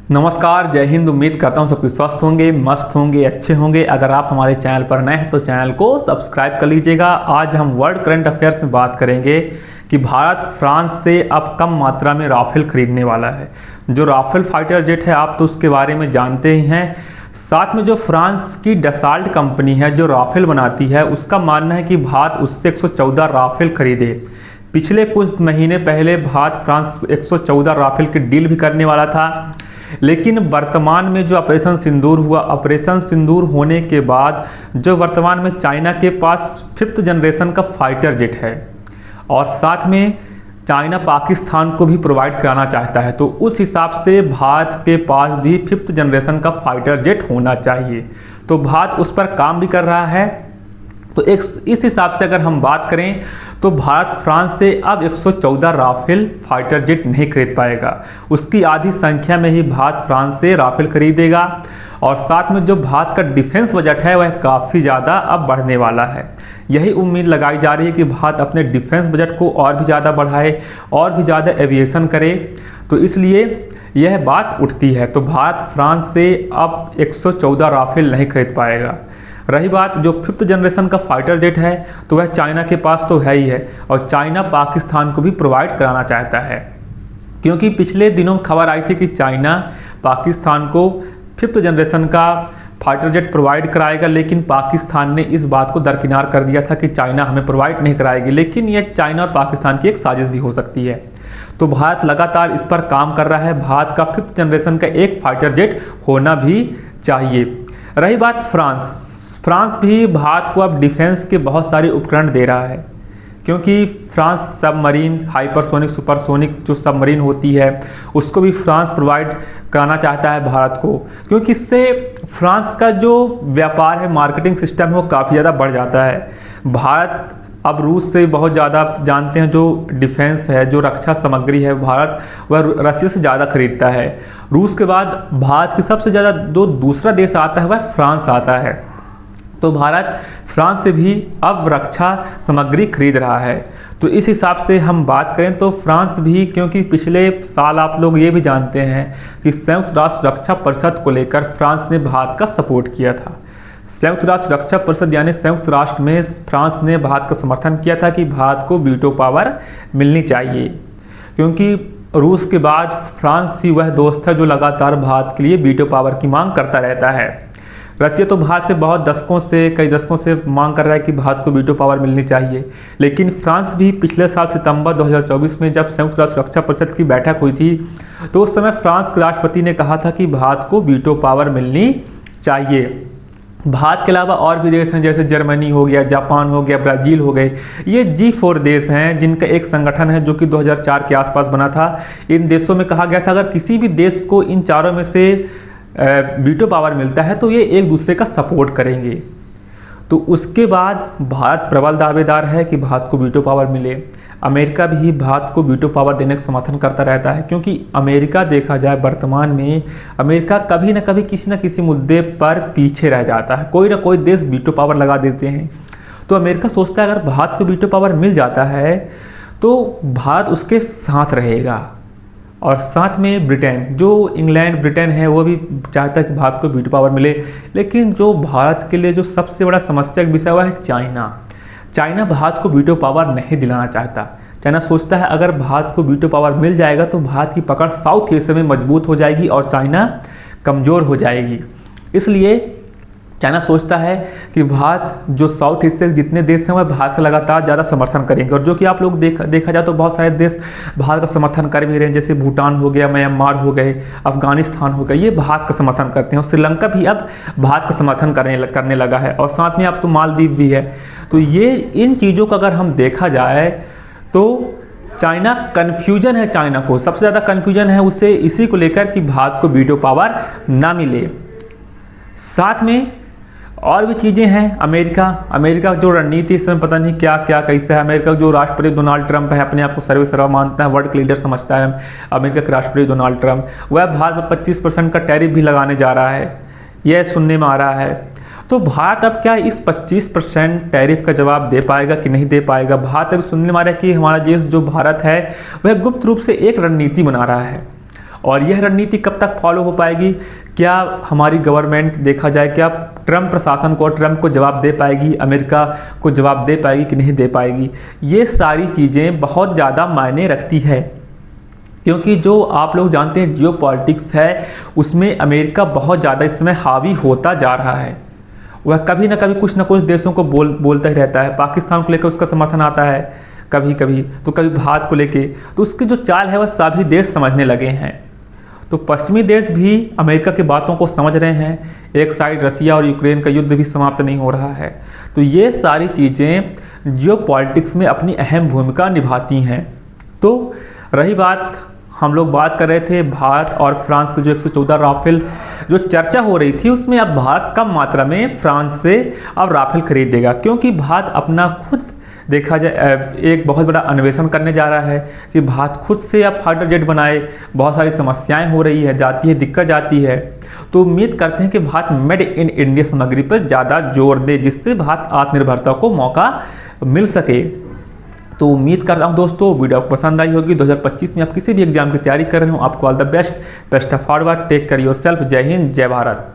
नमस्कार, जय हिंद। उम्मीद करता हूँ सबके स्वस्थ होंगे, मस्त होंगे, अच्छे होंगे। अगर आप हमारे चैनल पर नए हैं तो चैनल को सब्सक्राइब कर लीजिएगा। आज हम वर्ल्ड करंट अफेयर्स में बात करेंगे कि भारत फ्रांस से अब कम मात्रा में राफेल खरीदने वाला है। जो राफेल फाइटर जेट है, आप तो उसके बारे में जानते ही हैं। साथ में जो फ्रांस की डसाल्ट कंपनी है जो राफेल बनाती है, उसका मानना है कि भारत उससे 114 राफेल खरीदे। पिछले कुछ महीने पहले भारत फ्रांस 114 राफेल की डील भी करने वाला था, लेकिन वर्तमान में जो ऑपरेशन सिंदूर हुआ, ऑपरेशन सिंदूर होने के बाद जो वर्तमान में चाइना के पास 5th जनरेशन का फाइटर जेट है और साथ में चाइना पाकिस्तान को भी प्रोवाइड कराना चाहता है, तो उस हिसाब से भारत के पास भी 5th जनरेशन का फाइटर जेट होना चाहिए। तो भारत उस पर काम भी कर रहा है। तो इस हिसाब से अगर हम बात करें तो भारत फ्रांस से अब 114 राफेल फाइटर जेट नहीं खरीद पाएगा। उसकी आधी संख्या में ही भारत फ्रांस से राफेल खरीदेगा और साथ में जो भारत का डिफेंस बजट है वह काफ़ी ज़्यादा अब बढ़ने वाला है। यही उम्मीद लगाई जा रही है कि भारत अपने डिफेंस बजट को और भी ज़्यादा बढ़ाए और भी ज़्यादा एविएशन करे, तो इसलिए यह बात उठती है। तो भारत फ्रांस से अब 114 राफेल नहीं खरीद पाएगा। रही बात जो 5th जनरेशन का फाइटर जेट है, तो वह चाइना के पास तो है ही है और चाइना पाकिस्तान को भी प्रोवाइड कराना चाहता है, क्योंकि पिछले दिनों खबर आई थी कि चाइना पाकिस्तान को 5th जनरेशन का फाइटर जेट प्रोवाइड कराएगा, लेकिन पाकिस्तान ने इस बात को दरकिनार कर दिया था कि चाइना हमें प्रोवाइड नहीं कराएगी। लेकिन यह चाइना और पाकिस्तान की एक साजिश भी हो सकती है। तो भारत लगातार इस पर काम कर रहा है। भारत का 5th जनरेशन का एक फाइटर जेट होना भी चाहिए। रही बात फ्रांस भी भारत को अब डिफेंस के बहुत सारे उपकरण दे रहा है, क्योंकि फ्रांस सबमरीन, हाइपरसोनिक, सुपरसोनिक जो सबमरीन होती है उसको भी फ्रांस प्रोवाइड कराना चाहता है भारत को, क्योंकि इससे फ्रांस का जो व्यापार है, मार्केटिंग सिस्टम है, वो काफ़ी ज़्यादा बढ़ जाता है। भारत अब रूस से बहुत ज़्यादा, जानते हैं, जो डिफेंस है, जो रक्षा सामग्री है, भारत वह रशिया से ज़्यादा खरीदता है। रूस के बाद भारत की सबसे ज़्यादा जो दूसरा देश आता है वह फ्रांस आता है। तो भारत फ्रांस से भी अब रक्षा सामग्री खरीद रहा है। तो इस हिसाब से हम बात करें तो फ्रांस भी, क्योंकि पिछले साल आप लोग ये भी जानते हैं कि संयुक्त राष्ट्र रक्षा परिषद को लेकर फ्रांस ने भारत का सपोर्ट किया था। संयुक्त राष्ट्र रक्षा परिषद यानी संयुक्त राष्ट्र में फ्रांस ने भारत का समर्थन किया था कि भारत को वीटो पावर मिलनी चाहिए, क्योंकि रूस के बाद फ्रांस ही वह दोस्त है जो लगातार भारत के लिए वीटो पावर की मांग करता रहता है। रशिया तो भारत से कई दशकों से मांग कर रहा है कि भारत को वीटो पावर मिलनी चाहिए, लेकिन फ्रांस भी पिछले साल सितंबर 2024 में जब संयुक्त राष्ट्र रक्षा परिषद की बैठक हुई थी, तो उस समय फ्रांस के राष्ट्रपति ने कहा था कि भारत को वीटो पावर मिलनी चाहिए। भारत के अलावा और भी देश हैं, जैसे जर्मनी हो गया, जापान हो गया, ब्राज़ील हो गए। ये G4 देश हैं, जिनका एक संगठन है जो कि 2004 के आसपास बना था। इन देशों में कहा गया था अगर किसी भी देश को इन चारों में से वीटो पावर मिलता है तो ये एक दूसरे का सपोर्ट करेंगे। तो उसके बाद भारत प्रबल दावेदार है कि भारत को वीटो पावर मिले। अमेरिका भी भारत को वीटो पावर देने का समर्थन करता रहता है, क्योंकि अमेरिका, देखा जाए वर्तमान में अमेरिका कभी ना कभी किसी न किसी मुद्दे पर पीछे रह जाता है। कोई ना कोई देश वीटो पावर लगा देते हैं। तो अमेरिका सोचता है अगर भारत को वीटो पावर मिल जाता है तो भारत उसके साथ रहेगा। और साथ में ब्रिटेन, जो इंग्लैंड ब्रिटेन है, वो भी चाहता है कि भारत को वीटो पावर मिले। लेकिन जो भारत के लिए जो सबसे बड़ा समस्या का विषय हुआ है चाइना भारत को वीटो पावर नहीं दिलाना चाहता। चाइना सोचता है अगर भारत को वीटो पावर मिल जाएगा तो भारत की पकड़ साउथ एशिया में मजबूत हो जाएगी और चाइना कमज़ोर हो जाएगी। इसलिए चाइना सोचता है कि भारत, जो साउथ एशिया के जितने देश हैं वह भारत का लगातार ज़्यादा समर्थन करेंगे, और जो कि आप लोग देखा जाए तो बहुत सारे देश भारत का समर्थन कर भी रहे हैं, जैसे भूटान हो गया, म्यांमार हो गए, अफगानिस्तान हो गया, ये भारत का समर्थन करते हैं। और श्रीलंका भी अब भारत का समर्थन करने लगा है, और साथ में अब तो मालदीव भी है। तो ये इन चीज़ों का अगर हम देखा जाए तो चाइना कन्फ्यूजन है, चाइना को सबसे ज़्यादा कन्फ्यूजन है उसे इसी को लेकर कि भारत को वीटो पावर ना मिले। साथ में और भी चीज़ें हैं। अमेरिका जो रणनीति इस समय पता नहीं क्या क्या कैसा है। अमेरिका का जो राष्ट्रपति डोनाल्ड ट्रंप है, अपने आप को सर्वसर्वा मानता है, वर्ल्ड का लीडर समझता है अमेरिका के राष्ट्रपति डोनाल्ड ट्रंप, वह भारत में 25% का टैरिफ भी लगाने जा रहा है, यह सुनने में आ रहा है। तो भारत अब क्या इस 25% टैरिफ का जवाब दे पाएगा कि नहीं दे पाएगा? भारत अब सुनने में आ रहा है कि हमारा देश जो भारत है वह गुप्त रूप से एक रणनीति बना रहा है और यह रणनीति कब तक फॉलो हो पाएगी? क्या हमारी गवर्नमेंट देखा जाए, क्या ट्रंप प्रशासन को, ट्रंप को जवाब दे पाएगी, अमेरिका को जवाब दे पाएगी कि नहीं दे पाएगी? ये सारी चीज़ें बहुत ज़्यादा मायने रखती है, क्योंकि जो आप लोग जानते हैं जियो पॉलिटिक्स है, उसमें अमेरिका बहुत ज़्यादा इस समय हावी होता जा रहा है। वह कभी ना कभी कुछ ना कुछ देशों को बोलता ही रहता है। पाकिस्तान को लेकर उसका समर्थन आता है कभी कभी, तो कभी भारत को लेके, तो उसकी जो चाल है वह सभी देश समझने लगे हैं। तो पश्चिमी देश भी अमेरिका की बातों को समझ रहे हैं। एक साइड रसिया और यूक्रेन का युद्ध भी समाप्त नहीं हो रहा है। तो ये सारी चीज़ें जियो पॉलिटिक्स में अपनी अहम भूमिका निभाती हैं। तो रही बात, हम लोग बात कर रहे थे भारत और फ्रांस की जो 114 राफेल जो चर्चा हो रही थी, उसमें अब भारत कम मात्रा में फ्रांस से अब राफेल खरीदेगा, क्योंकि भारत अपना खुद देखा जाए एक बहुत बड़ा अन्वेषण करने जा रहा है कि भारत खुद से अब फाइटर जेट बनाए। बहुत सारी समस्याएं हो रही है, जाती है, दिक्कत जाती है। तो उम्मीद करते हैं कि भारत मेड इन इंडिया सामग्री पर ज़्यादा जोर दे, जिससे भारत आत्मनिर्भरता को मौका मिल सके। तो उम्मीद कर रहा हूँ दोस्तों वीडियो आपको पसंद आई होगी। 2025 में आप किसी भी एग्जाम की तैयारी कर रहे हो, आपको all the best, best of hard work, take care yourself. जय हिंद, जय भारत।